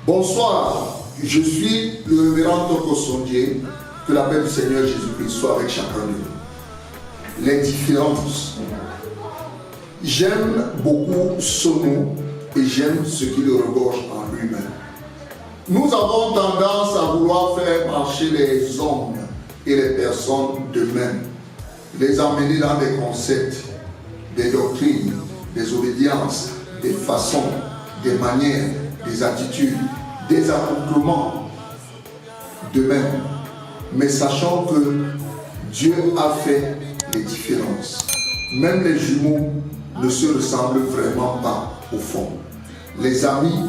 Bonsoir, je suis le révérend Toko Sondier. Que la paix du Seigneur Jésus-Christ soit avec chacun de nous. Les différences. J'aime beaucoup ce mot et j'aime ce qui le regorge en lui-même. Nous avons tendance à vouloir faire marcher les hommes et les personnes de même, les emmener dans des concepts, des doctrines, des obédiences, des façons, des manières, des attitudes, des accouplements de même. Mais sachant que Dieu a fait les différences. Même les jumeaux ne se ressemblent vraiment pas au fond. Les amis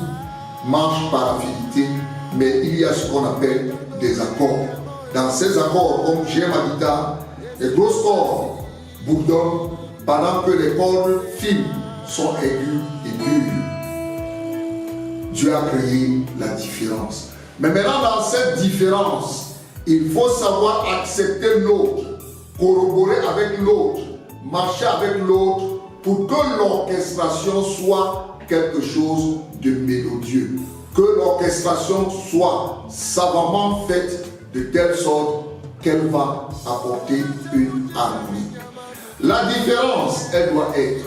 marchent par affinité, mais il y a ce qu'on appelle des accords. Dans ces accords, comme j'aime ma guitare, les grosses cordes bourdonnent pendant que les cordes fines sont aiguës et dures. Dieu a créé la différence. Mais maintenant, dans cette différence, il faut savoir accepter l'autre, corroborer avec l'autre, marcher avec l'autre pour que l'orchestration soit quelque chose de mélodieux. Que l'orchestration soit savamment faite de telle sorte qu'elle va apporter une harmonie. La différence, elle doit être.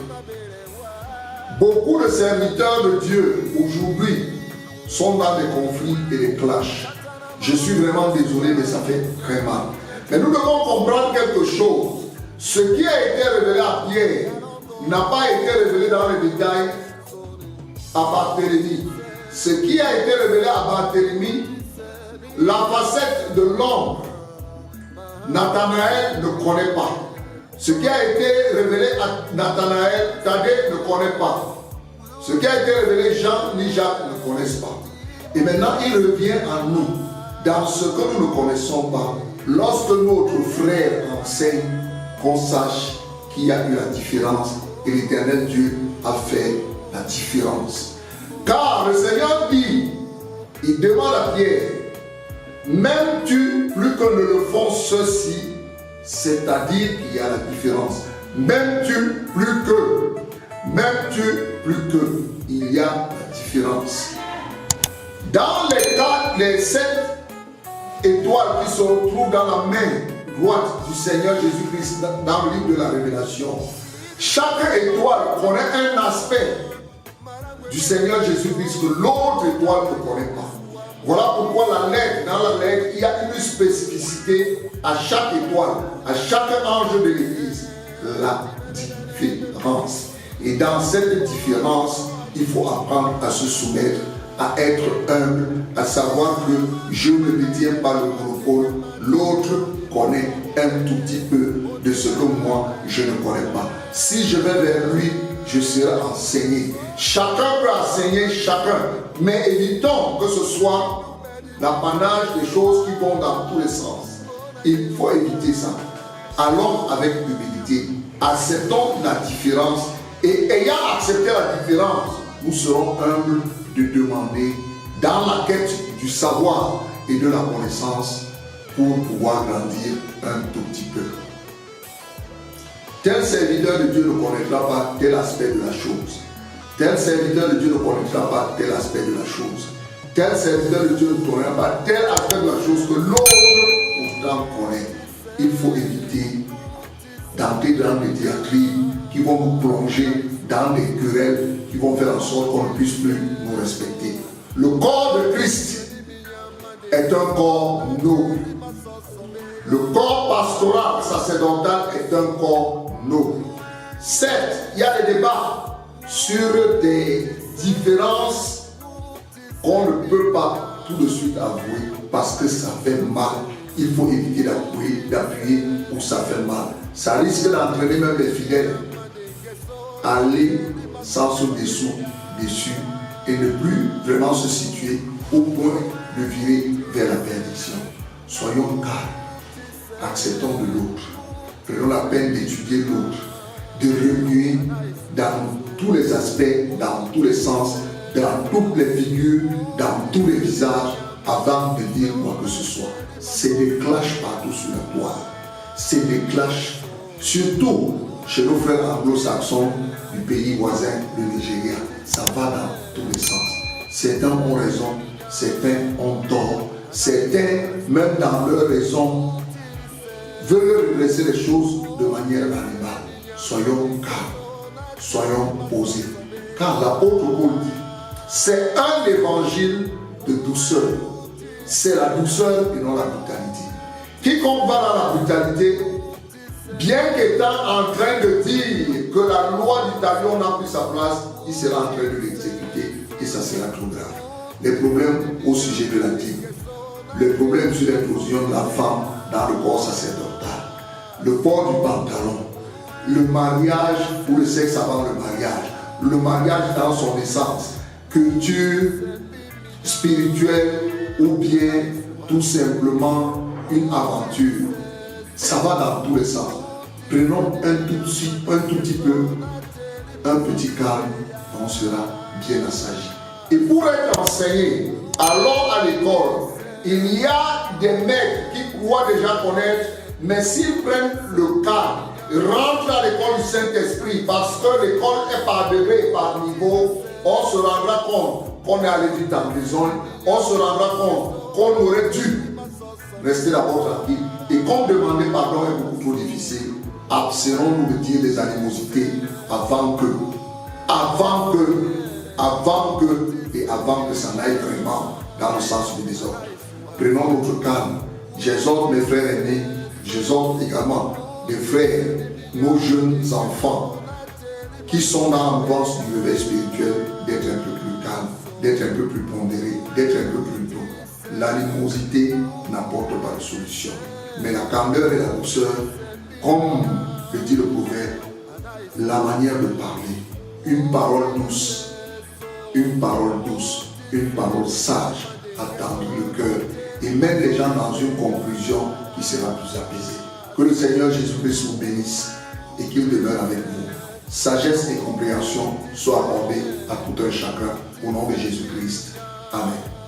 Beaucoup de serviteurs de Dieu aujourd'hui sont dans des conflits et des clashs. Je suis vraiment désolé, mais ça fait très mal. Mais nous devons comprendre quelque chose. Ce qui a été révélé à Pierre n'a pas été révélé dans les détails à Barthélemy. Ce qui a été révélé à Barthélemy, la facette de l'ombre, Nathanaël ne connaît pas. Ce qui a été révélé à Nathanaël, Thaddée ne connaît pas. Ce qui a été révélé, Jean ni Jacques ne connaissent pas. Et maintenant, il revient à nous. Dans ce que nous ne connaissons pas, lorsque notre frère enseigne, qu'on sache qu'il y a eu la différence et l'Éternel Dieu a fait la différence. Car le Seigneur dit, il demande à Pierre, m'aimes-tu plus que ne le font ceux-ci, c'est-à-dire qu'il y a la différence. M'aimes-tu plus que, il y a la différence. Dans les 7 étoiles qui se retrouvent dans la main droite du Seigneur Jésus-Christ dans le livre de la Révélation, chaque étoile connaît un aspect du Seigneur Jésus-Christ que l'autre étoile ne connaît pas. Voilà pourquoi dans la lettre, il y a une spécificité à chaque étoile, à chaque ange de l'Église, la différence. Et dans cette différence, il faut apprendre à se soumettre, à être humble, à savoir que je ne détiens pas le monopole, l'autre connaît un tout petit peu de ce que moi je ne connais pas. Si je vais vers lui, je serai enseigné. Chacun peut enseigner chacun, mais évitons que ce soit l'apanage des choses qui vont dans tous les sens. Il faut éviter ça. Allons avec humilité, acceptons la différence et ayant accepté la différence, nous serons humbles de demander dans la quête du savoir et de la connaissance pour pouvoir grandir un tout petit peu. Tel serviteur de Dieu ne connaîtra pas tel aspect de la chose. Tel serviteur de Dieu ne connaîtra pas tel aspect de la chose. Tel serviteur de Dieu ne connaîtra pas tel aspect de la chose que l'autre pourtant connaît. Il faut éviter d'entrer dans des diatribes qui vont nous plonger dans des querelles qui vont faire en sorte qu'on ne puisse plus nous respecter. Le corps de Christ est un corps noble. Le corps pastoral, sacerdotal est un corps noble. Certes, il y a des débats sur des différences qu'on ne peut pas tout de suite avouer parce que ça fait mal. Il faut éviter d'appuyer où ça fait mal. Ça risque d'entraîner même les fidèles à aller sans se dessus et ne plus vraiment se situer au point de virer vers la perdition. Soyons calmes, acceptons de l'autre, prenons la peine d'étudier l'autre, de remuer dans tous les aspects, dans tous les sens, dans toutes les figures, dans tous les visages, avant de dire quoi que ce soit. C'est des clashs partout sur la toile. C'est des clashs, surtout chez nos frères anglo-saxons du pays voisin, le Nigeria. Ça va dans tous les sens. Certains ont raison, certains ont tort, certains, même dans leur raison, veulent redresser les choses de manière animale. Soyons calmes, soyons posés. Car l'apôtre Paul dit, c'est un évangile de douceur. C'est la douceur et non la brutalité. Quiconque va dans la brutalité, bien qu'étant en train de dire que la loi du talion n'a plus sa place, il sera en train de l'exécuter et ça sera trop grave. Les problèmes au sujet de la dîme, le problème sur l'inclusion de la femme dans le corps sacerdotal, le port du pantalon, le mariage ou le sexe avant le mariage dans son essence, culture spirituelle ou bien tout simplement une aventure. Ça va dans tous les sens. Prenons un tout petit peu, un petit calme, on sera bien assagi. Et pour être enseigné, allons à l'école. Il y a des maîtres qui croient déjà connaître, mais s'ils prennent le calme, rentrent à l'école du Saint-Esprit, parce que l'école est par degré, par niveau, on se rendra compte qu'on est allé vite en prison, on se rendra compte qu'on aurait dû rester d'abord tranquille. Et comme demander pardon est beaucoup trop difficile, abstenons-nous de dire des animosités avant que ça n'aille vraiment dans le sens du désordre. Prenons notre calme. J'exhorte mes frères aînés, j'exhorte également mes frères, nos jeunes enfants qui sont dans la mouvance du réveil spirituel, d'être un peu plus calme, d'être un peu plus pondéré, d'être un peu plus doux. L'animosité n'apporte pas de solution. Mais la candeur et la douceur, comme le dit le proverbe, la manière de parler, une parole douce, une parole sage, attendre le cœur et mettre les gens dans une conclusion qui sera plus apaisée. Que le Seigneur Jésus-Christ vous bénisse et qu'il demeure avec vous. Sagesse et compréhension soient accordées à tout un chacun au nom de Jésus-Christ. Amen.